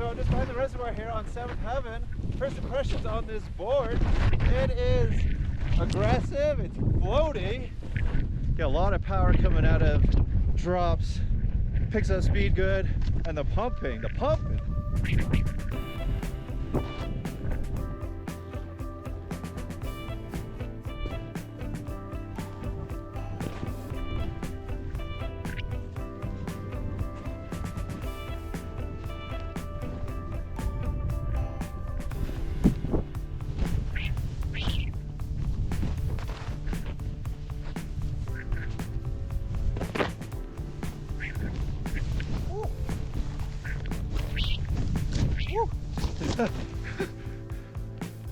So just behind the reservoir here on 7th Heaven. First impressions on this board. It is aggressive, it's floaty. Get a lot of power coming out of drops. Picks up speed good. And the pumping.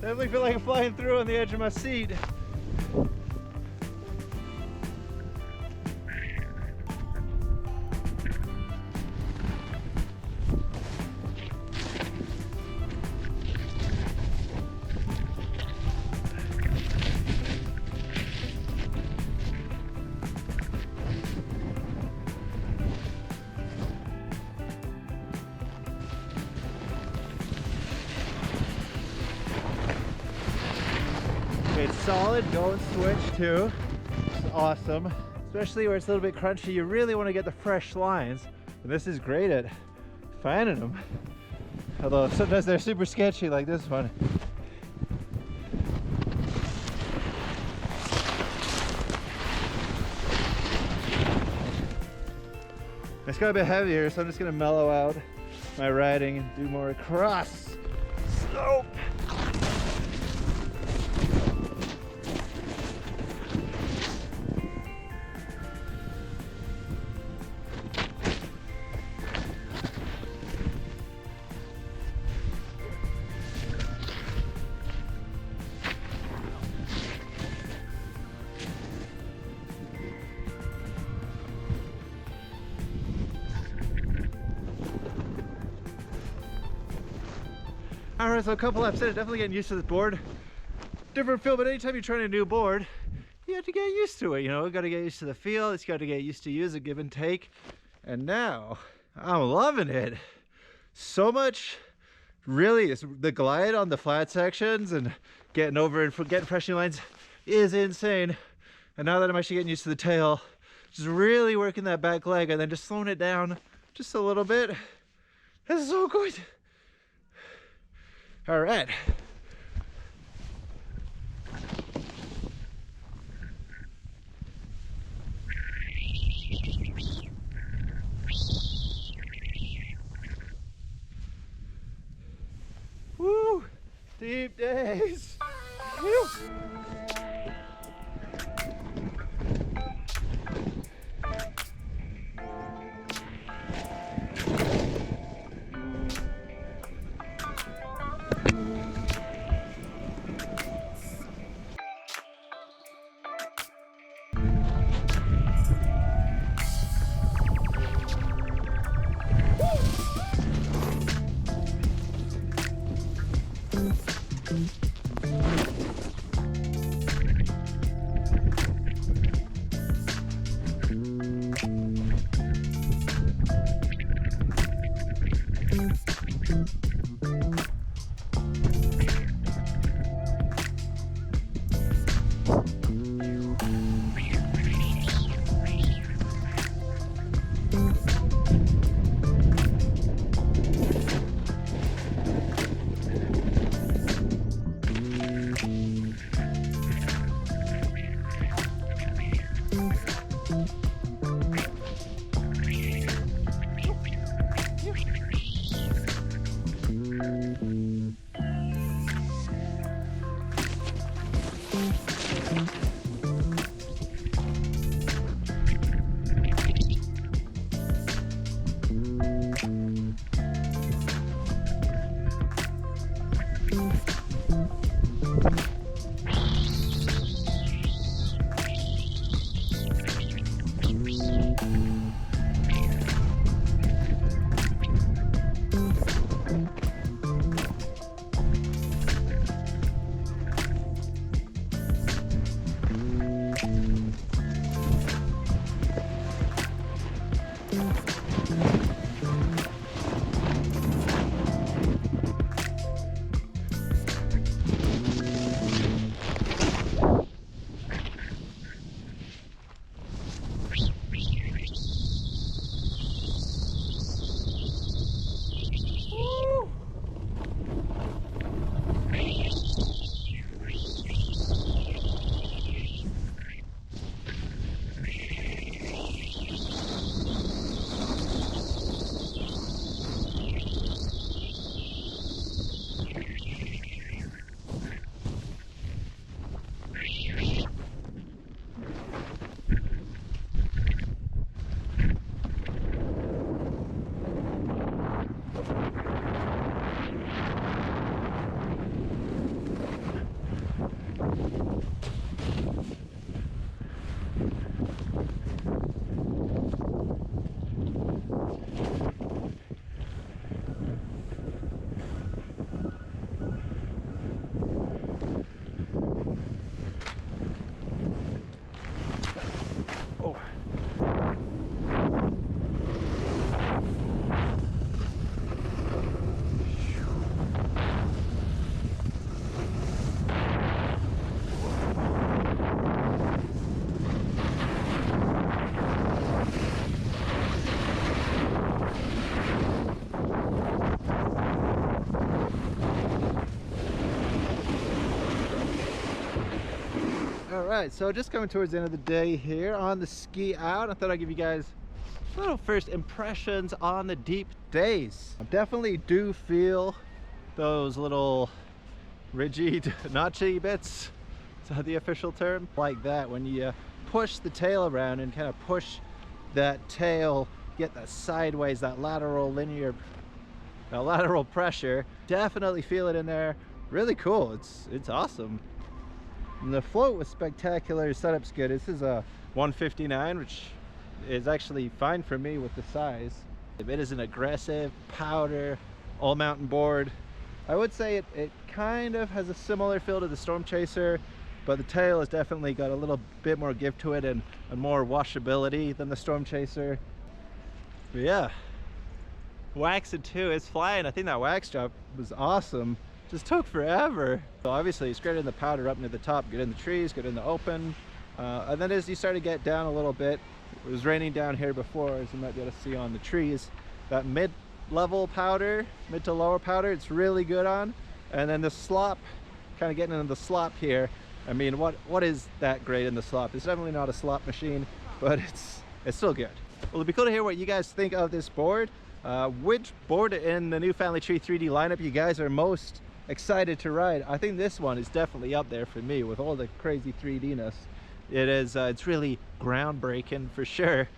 Definitely feel like I'm flying through on the edge of my seat. It's solid, don't switch too. It's awesome. Especially where it's a little bit crunchy, you really want to get the fresh lines. And this is great at finding them. Although sometimes they're super sketchy like this one. It's got a bit heavier, so I'm just gonna mellow out my riding and do more cross slope. Alright, so a couple laps in, definitely getting used to this board. Different feel, but anytime you're trying a new board, you have to get used to it, you know, you gotta get used to the feel, it's gotta get used to use a give and take. And now, I'm loving it. So much, really, it's the glide on the flat sections and getting over and getting fresh new lines is insane. And now that I'm actually getting used to the tail, just really working that back leg and then just slowing it down just a little bit. This is so good. All right. Woo! Deep Daze. Woo! Alright, so just coming towards the end of the day here on the ski out. I thought I'd give you guys little first impressions on the Deep Daze. I definitely do feel those little rigid notchy bits, is that the official term? Like that, when you push the tail around and kind of push that tail, get that sideways, that lateral linear, that lateral pressure. Definitely feel it in there. Really cool. It's awesome. And the float was spectacular. Setup's good. This is a 159, which is actually fine for me with the size. It is an aggressive powder all mountain board. I would say it kind of has a similar feel to the Storm Chaser, but the tail has definitely got a little bit more give to it and more washability than the Storm Chaser. But yeah, waxing too, it's flying. I think that wax job was awesome. Just took forever. So obviously it's great in the powder up near the top, good in the trees, good in the open. And then as you start to get down a little bit, it was raining down here before, as you might be able to see on the trees. That mid-level powder, mid to lower powder, it's really good on. And then the slop, kind of getting into the slop here. I mean, what is that great in the slop? It's definitely not a slop machine, but it's still good. Well, it'd be cool to hear what you guys think of this board. Which board in the new Family Tree 3D lineup you guys are most excited to ride? I think this one is definitely up there for me with all the crazy 3D-ness. It is, it's really groundbreaking for sure.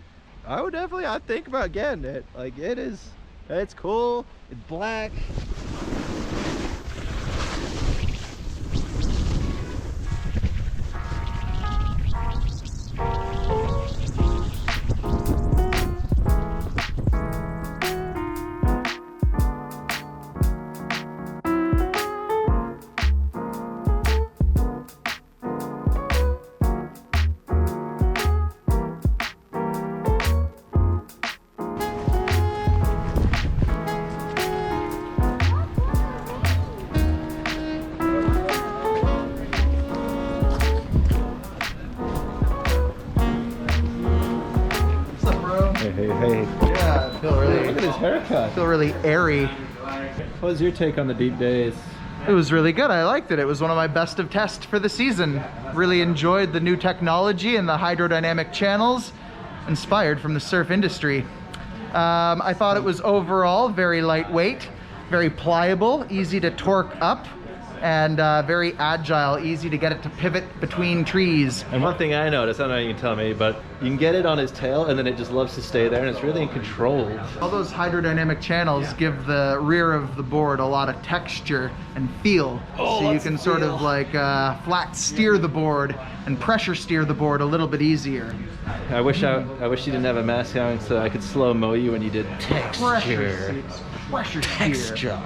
I'd think about getting it. Like, it's cool, it's black. Hey. Yeah, I feel really... Look at his haircut. I feel really airy. What was your take on the Deep Daze? It was really good. I liked it. It was one of my best of tests for the season. Really enjoyed the new technology and the hydrodynamic channels inspired from the surf industry. I thought it was overall very lightweight, very pliable, easy to torque up, and very agile, easy to get it to pivot between trees. And one thing I noticed, I don't know if you can tell me, but you can get it on his tail and then it just loves to stay there and it's really controlled. All those hydrodynamic channels give the rear of the board a lot of texture and feel. So you can sort of like flat steer the board and pressure steer the board a little bit easier. I wish you didn't have a mask on so I could slow-mo you when you did texture. Texture.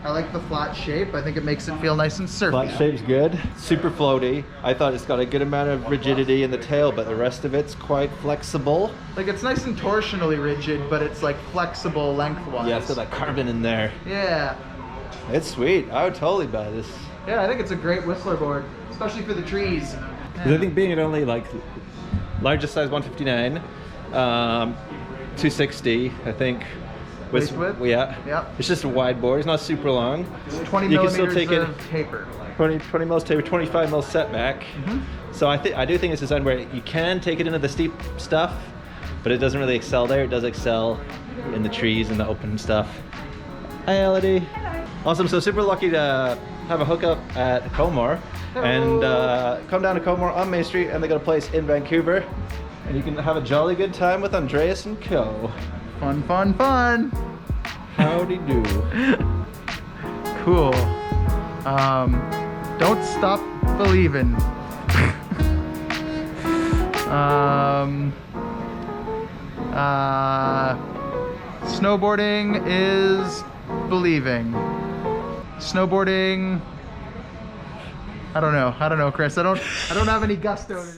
I like the flat shape. I think it makes it feel nice and surfy. Flat shape's good. Super floaty. I thought it's got a good amount of rigidity in the tail, but the rest of it's quite flexible. Like, it's nice and torsionally rigid, but it's like flexible lengthwise. Yeah, it's got that carbon in there. Yeah. It's sweet. I would totally buy this. Yeah, I think it's a great whistler board, especially for the trees. Because I think being at only like largest size 159, 260, I think. Waist width? Yeah. It's just a wide board. It's not super long. It's 20 you millimeters can still take of taper. 20 mils taper, 25 mils setback. So I do think it's designed where you can take it into the steep stuff, but it doesn't really excel there. It does excel in the trees and the open stuff. Hi, Elodie. Awesome. So super lucky to have a hookup at Comore. And come down to Comore on Main Street, and they got a place in Vancouver, and you can have a jolly good time with Andreas and co. Fun, fun, fun. Howdy do. Cool. Don't stop believing. Snowboarding is believing. Snowboarding, I don't know, Chris. I don't have any gusto.